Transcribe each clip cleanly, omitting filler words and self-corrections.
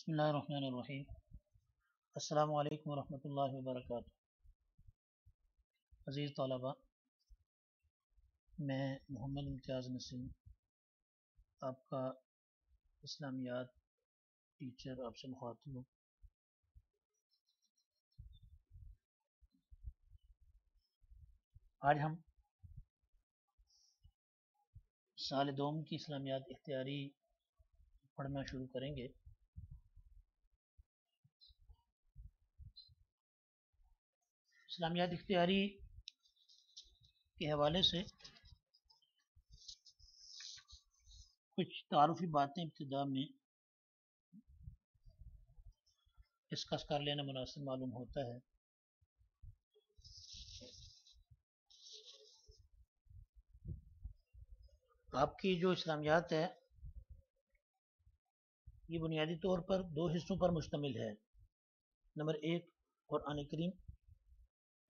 بسم اللہ الرحمن الرحیم۔ السلام علیکم ورحمۃ اللہ وبرکاتہ۔ عزیز طلباء، میں محمد امتیاز نسیم آپ کا اسلامیات ٹیچر آپ سے مخاطب ہوں۔ آج ہم سال دوم کی اسلامیات اختیاری پڑھنا شروع کریں گے۔ اسلامیات اختیاری کے حوالے سے کچھ تعارفی باتیں ابتدا میں ڈسکس کر لینا مناسب معلوم ہوتا ہے۔ آپ کی جو اسلامیات ہے یہ بنیادی طور پر دو حصوں پر مشتمل ہے۔ نمبر 1 قرآن کریم،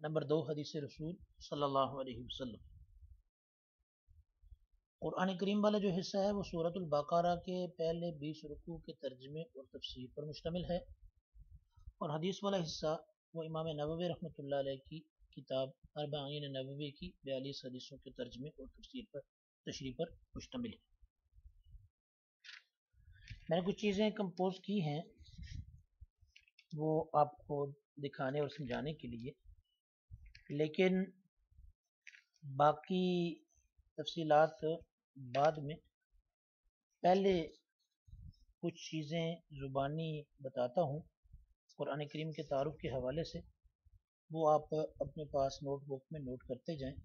نمبر 2 حدیث رسول صلی اللہ علیہ وسلم۔ قرآن کریم والا جو حصہ ہے وہ سورۃ البقرہ کے پہلے 20 رکوع کے ترجمے اور تفسیر پر مشتمل ہے، اور حدیث والا حصہ وہ امام نووی رحمۃ اللہ علیہ کی کتاب اربعین نووی کی 42 حدیثوں کے ترجمے اور تشریح پر مشتمل ہے۔ میں نے کچھ چیزیں کمپوز کی ہیں وہ آپ کو دکھانے اور سمجھانے کے لیے، لیکن باقی تفصیلات بعد میں۔ پہلے کچھ چیزیں زبانی بتاتا ہوں قرآن کریم کے تعارف کے حوالے سے، وہ آپ اپنے پاس نوٹ بک میں نوٹ کرتے جائیں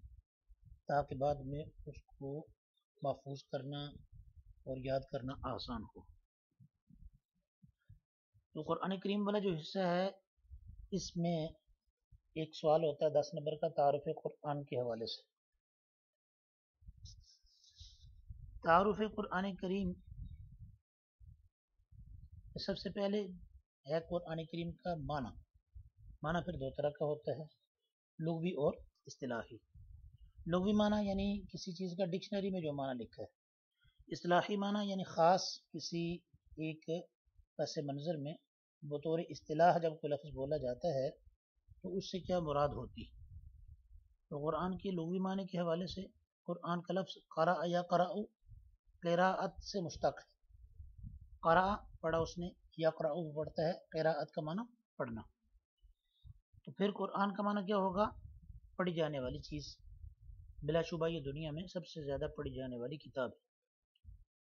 تاکہ بعد میں اس کو محفوظ کرنا اور یاد کرنا آسان ہو۔ تو قرآن کریم والا جو حصہ ہے اس میں ایک سوال ہوتا ہے 10 نمبر کا، تعارف قرآن کے حوالے سے۔ تعارف قرآن کریم سب سے پہلے ہے قرآن کریم کا معنی پھر دو طرح کا ہوتا ہے، لغوی اور اصطلاحی۔ لغوی معنی یعنی کسی چیز کا ڈکشنری میں جو معنی لکھا ہے، اصطلاحی معنی یعنی خاص کسی ایک پس منظر میں بطور اصطلاح جب کوئی لفظ بولا جاتا ہے تو اس سے کیا مراد ہوتی۔ تو قرآن کے لغوی معنی کے حوالے سے قرآن کا لفظ قرأ یا قرأ قراءت سے مشتق ہے۔ قرأ پڑھا اس نے، یقرأ پڑھتا ہے، قراءت کا معنی پڑھنا۔ تو پھر قرآن کا معنی کیا ہوگا؟ پڑھی جانے والی چیز۔ بلا شبہ یہ دنیا میں سب سے زیادہ پڑھی جانے والی کتاب ہے،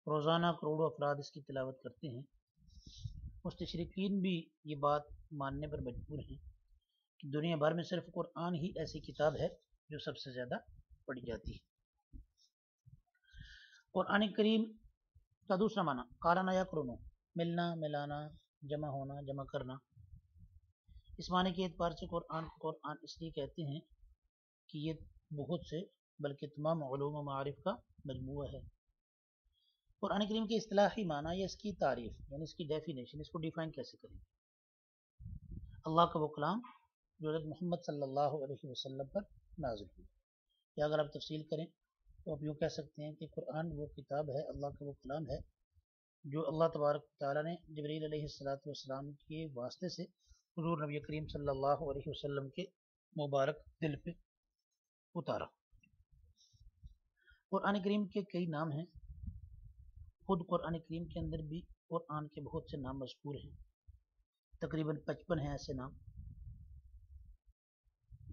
روزانہ کروڑوں افراد اس کی تلاوت کرتے ہیں۔ مستشرقین بھی یہ بات ماننے پر مجبور ہیں کہ دنیا بھر میں صرف قرآن ہی ایسی کتاب ہے جو سب سے زیادہ پڑھی جاتی ہے۔ قرآن کریم کا دوسرا معنی قارن یقرن، ملنا، ملانا، جمع ہونا، جمع کرنا۔ اس معنی کے اعتبار سے قرآن اس لیے کہتے ہیں کہ یہ بہت سے بلکہ تمام علوم و معارف کا مجموعہ ہے۔ قرآن کریم کے اصطلاحی معنی یا اس کی تعریف یعنی اس کی ڈیفینیشن، اس کو ڈیفائن کیسے کریں؟ اللہ کا وہ کلام جو حضرت محمد صلی اللہ علیہ وسلم پر نازل ہوئی، یا اگر آپ تفصیل کریں تو آپ یوں کہہ سکتے ہیں کہ قرآن وہ کتاب ہے، اللہ کا وہ کلام ہے جو اللہ تبارک و تعالیٰ نے جبریل علیہ السلام کے واسطے سے حضور نبی کریم صلی اللہ علیہ وسلم کے مبارک دل پہ اتارا۔ قرآن کریم کے کئی نام ہیں، خود قرآن کریم کے اندر بھی قرآن کے بہت سے نام مذکور ہیں، تقریباً 55 ہیں ایسے نام۔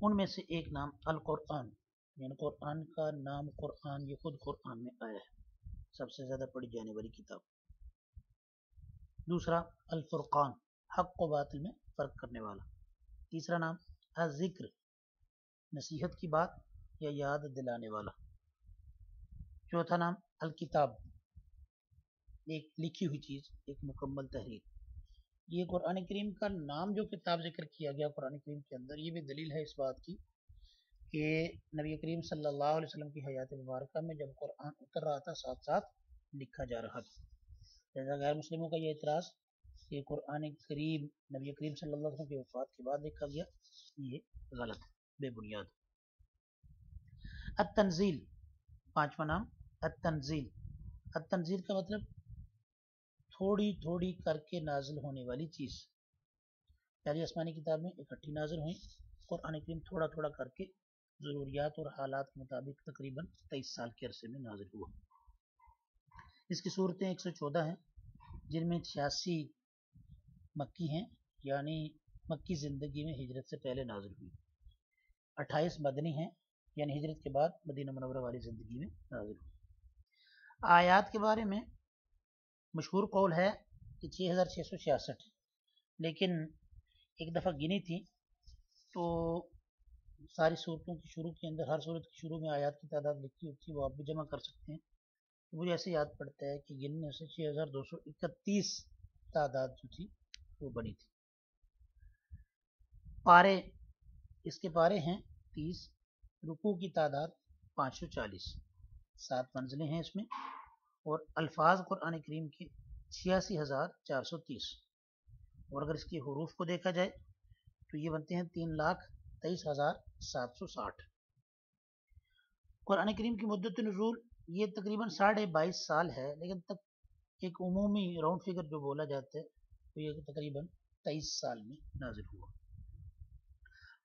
ان میں سے ایک نام القرآن، یعنی قرآن کا نام قرآن، یہ خود قرآن میں آیا ہے، سب سے زیادہ پڑھی جانے والی کتاب۔ دوسرا الفرقان، حق و باطل میں فرق کرنے والا۔ تیسرا نام الذکر، نصیحت کی بات یا یاد دلانے والا۔ چوتھا نام الکتاب، ایک لکھی ہوئی چیز، ایک مکمل تحریر۔ یہ قرآن کریم کا نام جو کتاب ذکر کیا گیا قرآن کریم کے اندر، یہ بھی دلیل ہے اس بات کی کہ نبی کریم صلی اللہ علیہ وسلم کی حیات مبارکہ میں جب قرآن اتر رہا تھا ساتھ ساتھ لکھا جا رہا تھا۔ جیسا غیر مسلموں کا یہ اعتراض کہ قرآن کریم نبی کریم صلی اللہ علیہ وسلم کی وفات کے بعد لکھا گیا، یہ غلط ہے، بے بنیاد۔ التنزیل، پانچواں نام التنزیل۔ التنزیل کا مطلب تھوڑی تھوڑی کر کے نازل ہونے والی چیز. پہلی آسمانی کتاب میں اکٹھی نازل ہوئی. قرآن کریم تھوڑا تھوڑا کر کے ضروریات اور حالات کے مطابق تقریباً 23 سال کے عرصے میں نازل ہوا. اس کی صورتیں 114 ہیں، جن میں 86 مکی ہیں، یعنی مکی زندگی میں ہجرت سے پہلے نازل ہوئی. 28 مدنی ہیں، یعنی ہجرت کے بعد مدینہ منورہ والی زندگی میں نازل ہوئی. آیات کے بارے میں مشہور قول ہے کہ 6666، لیکن ایک دفعہ گنی تھی تو ساری صورتوں کی شروع کے اندر، ہر صورت کی شروع میں آیات کی تعداد لکھی ہوتی ہے، وہ آپ بھی جمع کر سکتے ہیں. مجھے ایسے یاد پڑتا ہے کہ گننے سے 6231 تعداد جو تھی وہ بنی تھی. پارے، اس کے پارے ہیں 30، رکوع کی تعداد 540، 7 منزلیں ہیں اس میں، اور الفاظ قرآن کریم کے 86,430. اور اگر اس کے حروف کو دیکھا جائے تو یہ بنتے ہیں 3,23,760. قرآن کریم کی مدت نزول یہ تقریباً 22.5 سال ہے، لیکن تک ایک عمومی راؤنڈ فگر جو بولا جاتا ہے تو یہ تقریباً 23 سال میں نازل ہوا.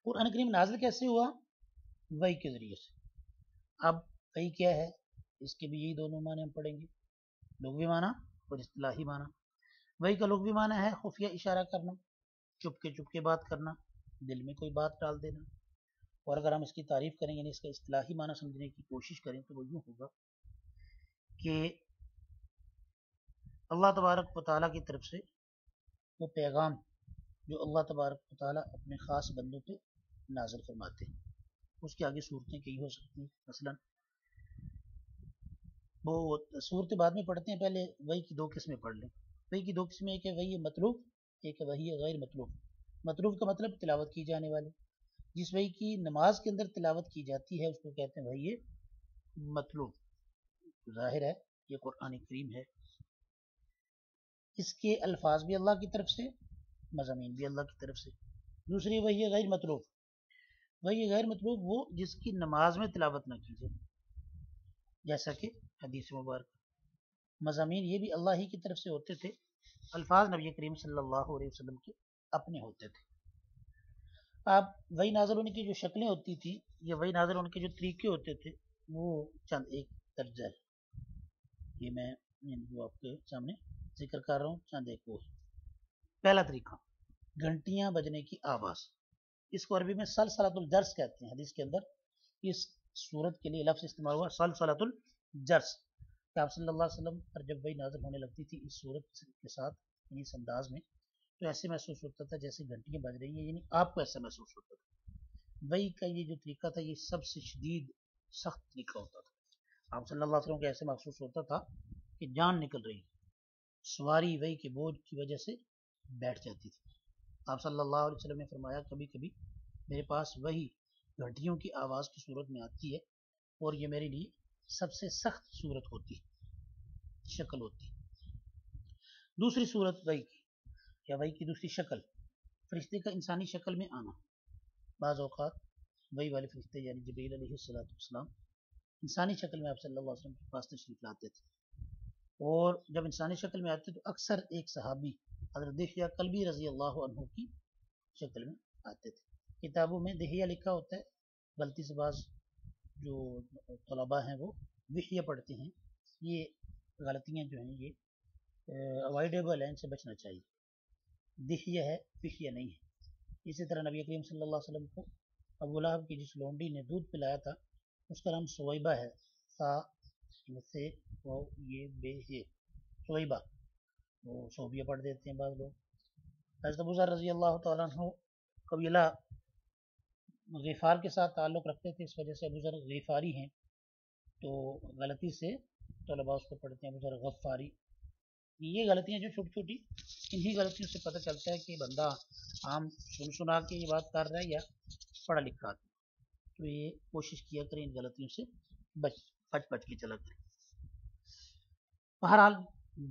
قرآن کریم نازل کیسے ہوا؟ وحی کے ذریعے سے. اب وحی کیا ہے؟ اس کے بھی یہی دونوں معنی ہم پڑھیں گے، لغوی معنی اور اصطلاحی معنی. وحی کا لغوی معنی ہے خفیہ اشارہ کرنا، چپ کے بات کرنا، دل میں کوئی بات ڈال دینا. اور اگر ہم اس کی تعریف کریں، یعنی اس کا اصطلاحی معنی سمجھنے کی کوشش کریں تو وہ یوں ہوگا کہ اللہ تبارک و تعالیٰ کی طرف سے وہ پیغام جو اللہ تبارک و تعالیٰ اپنے خاص بندوں پہ نازل فرماتے ہیں. اس کے آگے صورتیں کئی ہو سکتی ہیں. مثلا وہ صورتیں بعد میں پڑھتے ہیں، پہلے وحی کی 2 قسمیں پڑھ لیں. وحی کی 2 قسمیں، ایک ہے وحی مطلوب، ایک ہے وحی غیر مطلوب. مطلوب کا مطلب تلاوت کی جانے والی. جس وحی کی نماز کے اندر تلاوت کی جاتی ہے اس کو کہتے ہیں وحی مطلوب. ظاہر ہے یہ قرآن کریم ہے، اس کے الفاظ بھی اللہ کی طرف سے، مضامین بھی اللہ کی طرف سے. دوسری وحی غیر مطلوب. وحی غیر مطلوب وہ جس کی نماز میں تلاوت نہ کی جائے، جیسا کہ حدیث مبارک. مضامین یہ بھی اللہ ہی کی طرف سے ہوتے تھے، الفاظ نبی کریم صلی اللہ علیہ وسلم کے اپنے ہوتے تھے. اب وحی نازل ہونے کی جو شکلیں ہوتی تھی یا وحی نازل ہونے کے جو طریقے ہوتے تھے وہ چند ایک درج ہے. یہ میں جو آپ کے سامنے ذکر کر رہا ہوں چند ایک وہ ہے. پہلا طریقہ، گھنٹیاں بجنے کی آواز. اس کو عربی میں سلسلۃ الجرس کہتے ہیں. حدیث کے اندر اس صورت کے لیے لفظ استعمال ہوا سلسلۃ الجرس. کہ آپ صلی اللہ علیہ وسلم پر جب وحی نازل ہونے لگتی تھی اس صورت کے ساتھ، یعنی اس انداز میں، تو ایسے محسوس ہوتا تھا جیسے گھنٹیاں بج رہی ہیں، یعنی آپ کو ایسا محسوس ہوتا تھا. وحی کا یہ جو طریقہ تھا یہ سب سے شدید سخت طریقہ ہوتا تھا. آپ صلی اللہ علیہ وسلم کو ایسے محسوس ہوتا تھا کہ جان نکل رہی، سواری وحی کے بوجھ کی وجہ سے بیٹھ جاتی تھی. آپ صلی اللہ علیہ وسلم نے فرمایا کبھی کبھی میرے پاس وحی گھنٹیوں کی آواز کی صورت میں آتی ہے اور یہ میرے لیے سب سے سخت صورت ہوتی، شکل ہوتی. دوسری صورت وحی کی یا وحی کی دوسری شکل، فرشتے کا انسانی شکل میں آنا. بعض اوقات وحی والے فرشتے یعنی جبرائیل علیہ السلام انسانی شکل میں آپ صلی اللہ علیہ وسلم کے پاس تشریف لاتے تھے، اور جب انسانی شکل میں آتے تو اکثر ایک صحابی حضرت دحیہ کلبی رضی اللہ عنہ کی شکل میں آتے تھے. کتابوں میں دحیہ لکھا ہوتا ہے، غلطی سے بعض جو طلباء ہیں وہ دحیہ پڑھتے ہیں. یہ غلطیاں جو ہیں یہ اوائڈیبل ہیں، ان سے بچنا چاہیے. دحیہ ہے، دحیہ نہیں ہے. اسی طرح نبی کریم صلی اللہ علیہ وسلم کو ابو لہب کی جس لونڈی نے دودھ پلایا تھا اس کا نام سویبہ ہے. سے وہ یہ بے ہے سویبہ، وہ صوبیہ پڑھ دیتے ہیں بعض لوگ. حضرت ابو ذر رضی اللہ تعالیٰ عنہ قبیلہ غفار کے ساتھ تعلق رکھتے تھے، اس وجہ سے ابو ذر غفاری ہیں، تو غلطی سے طلباء اس کو پڑھتے ہیں ابو ذر غفاری. یہ غلطیاں جو چھوٹی چھوٹی، انہی غلطیوں سے پتہ چلتا ہے کہ بندہ عام سنا کے یہ بات کر رہا ہے یا پڑھا لکھا. تو یہ کوشش کیا کریں ان غلطیوں سے بچ کے چلا کریں. بہرحال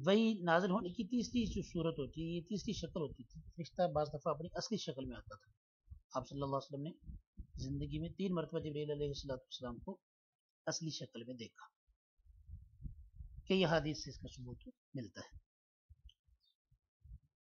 وہی نازل ہونے کی تیسری جو صورت ہوتی ہے، یہ تیسری شکل ہوتی تھی. فرشتہ بعض دفعہ اپنی اصلی شکل میں آتا تھا. آپ صلی اللہ علیہ وسلم نے زندگی میں 3 مرتبہ جبرائیل علیہ السلام کو اصلی شکل میں دیکھا. کئی احادیث سے اس کا ثبوت ملتا ہے.